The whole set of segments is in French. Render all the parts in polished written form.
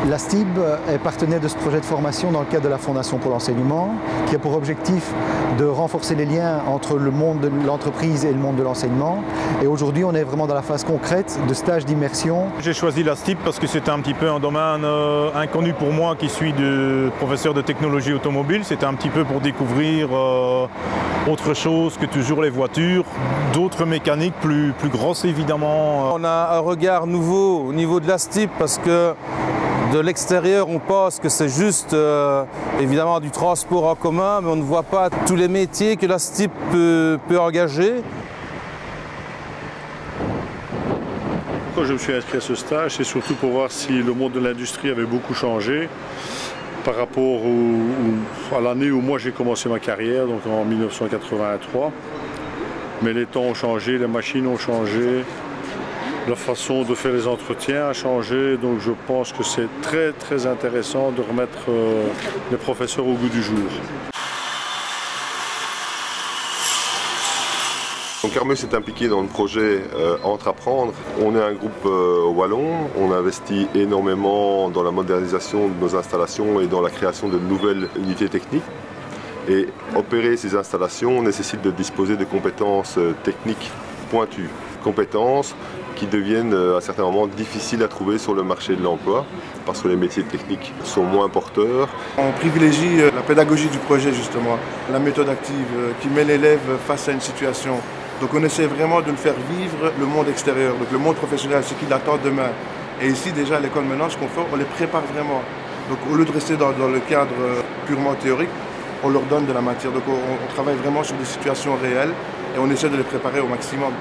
La STIB est partenaire de ce projet de formation dans le cadre de la Fondation pour l'enseignement, qui a pour objectif de renforcer les liens entre le monde de l'entreprise et le monde de l'enseignement. Et aujourd'hui, on est vraiment dans la phase concrète de stage d'immersion. J'ai choisi la STIB parce que c'était un petit peu un domaine inconnu pour moi qui suis professeur de technologie automobile. C'était un petit peu pour découvrir autre chose que toujours les voitures, d'autres mécaniques plus grosses évidemment. On a un regard nouveau au niveau de la STIB parce que de l'extérieur, on pense que c'est juste évidemment du transport en commun, mais on ne voit pas tous les métiers que la STIB peut engager. Pourquoi je me suis inscrit à ce stage, c'est surtout pour voir si le monde de l'industrie avait beaucoup changé par rapport à l'année où moi j'ai commencé ma carrière, donc en 1983. Mais les temps ont changé, les machines ont changé. La façon de faire les entretiens a changé, donc je pense que c'est très intéressant de remettre les professeurs au goût du jour. Donc Hermès s'est impliqué dans le projet Entreprendre. On est un groupe wallon, on investit énormément dans la modernisation de nos installations et dans la création de nouvelles unités techniques. Et opérer ces installations nécessite de disposer de compétences techniques pointues. Compétences qui deviennent à certains moments difficiles à trouver sur le marché de l'emploi parce que les métiers techniques sont moins porteurs. On privilégie la pédagogie du projet justement, la méthode active qui met l'élève face à une situation. Donc on essaie vraiment de le faire vivre le monde extérieur, donc le monde professionnel, ce qu'il attend demain. Et ici déjà à l'école maintenant, ce qu'on fait, on les prépare vraiment. Donc au lieu de rester dans le cadre purement théorique, on leur donne de la matière. Donc on travaille vraiment sur des situations réelles et on essaie de les préparer au maximum.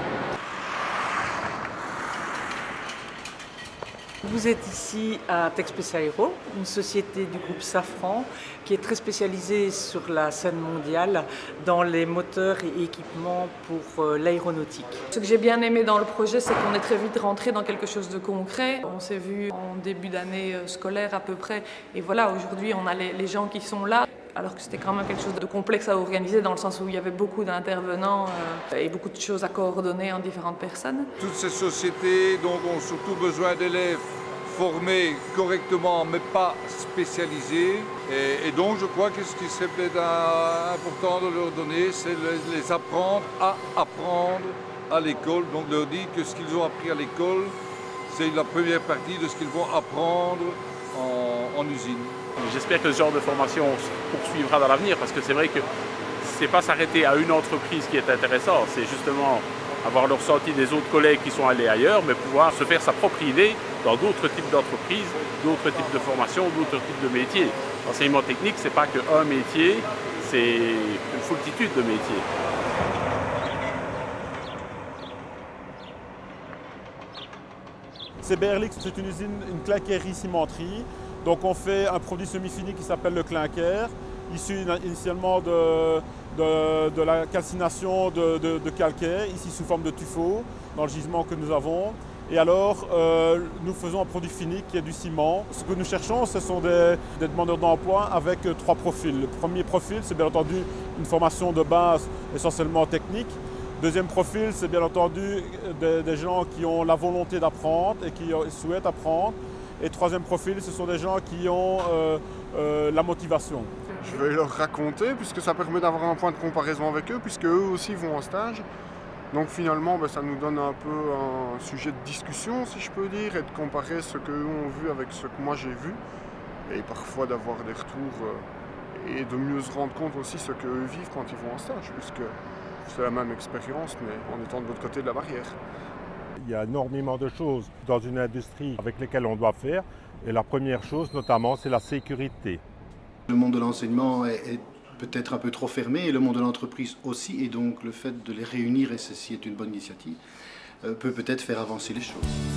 Vous êtes ici à Texpes Aero, une société du groupe Safran qui est très spécialisée sur la scène mondiale dans les moteurs et équipements pour l'aéronautique. Ce que j'ai bien aimé dans le projet, c'est qu'on est très vite rentré dans quelque chose de concret. On s'est vu en début d'année scolaire à peu près et voilà, aujourd'hui on a les gens qui sont là. Alors que c'était quand même quelque chose de complexe à organiser dans le sens où il y avait beaucoup d'intervenants et beaucoup de choses à coordonner en différentes personnes. Toutes ces sociétés donc, ont surtout besoin d'élèves formés correctement mais pas spécialisés. Et donc je crois que ce qui serait peut-être important de leur donner, c'est les apprendre à apprendre à l'école. Donc leur dire que ce qu'ils ont appris à l'école, c'est la première partie de ce qu'ils vont apprendre en usine. J'espère que ce genre de formation se poursuivra dans l'avenir parce que c'est vrai que ce n'est pas s'arrêter à une entreprise qui est intéressant, c'est justement avoir le ressenti des autres collègues qui sont allés ailleurs, mais pouvoir se faire sa propre idée dans d'autres types d'entreprises, d'autres types de formations, d'autres types de métiers. L'enseignement technique, ce n'est pas qu'un métier, c'est une foultitude de métiers. C'est Berlix, c'est une usine, une clinquerie-cimenterie. Donc on fait un produit semi-fini qui s'appelle le clinker, issu initialement de la calcination de calcaire, ici sous forme de tuffeau, dans le gisement que nous avons. Et alors, nous faisons un produit fini qui est du ciment. Ce que nous cherchons, ce sont des demandeurs d'emploi avec 3 profils. Le premier profil, c'est bien entendu une formation de base essentiellement technique. Deuxième profil, c'est bien entendu des gens qui ont la volonté d'apprendre et qui souhaitent apprendre. Et troisième profil, ce sont des gens qui ont la motivation. Je vais leur raconter puisque ça permet d'avoir un point de comparaison avec eux puisque eux aussi vont en stage. Donc finalement, ça nous donne un peu un sujet de discussion, si je peux dire, et de comparer ce qu'eux ont vu avec ce que moi j'ai vu. Et parfois d'avoir des retours et de mieux se rendre compte aussi ce qu'eux vivent quand ils vont en stage, puisque c'est la même expérience, mais en étant de l'autre côté de la barrière. Il y a énormément de choses dans une industrie avec lesquelles on doit faire. Et la première chose, notamment, c'est la sécurité. Le monde de l'enseignement est peut-être un peu trop fermé et le monde de l'entreprise aussi. Et donc le fait de les réunir, et ceci est une bonne initiative, peut peut-être faire avancer les choses.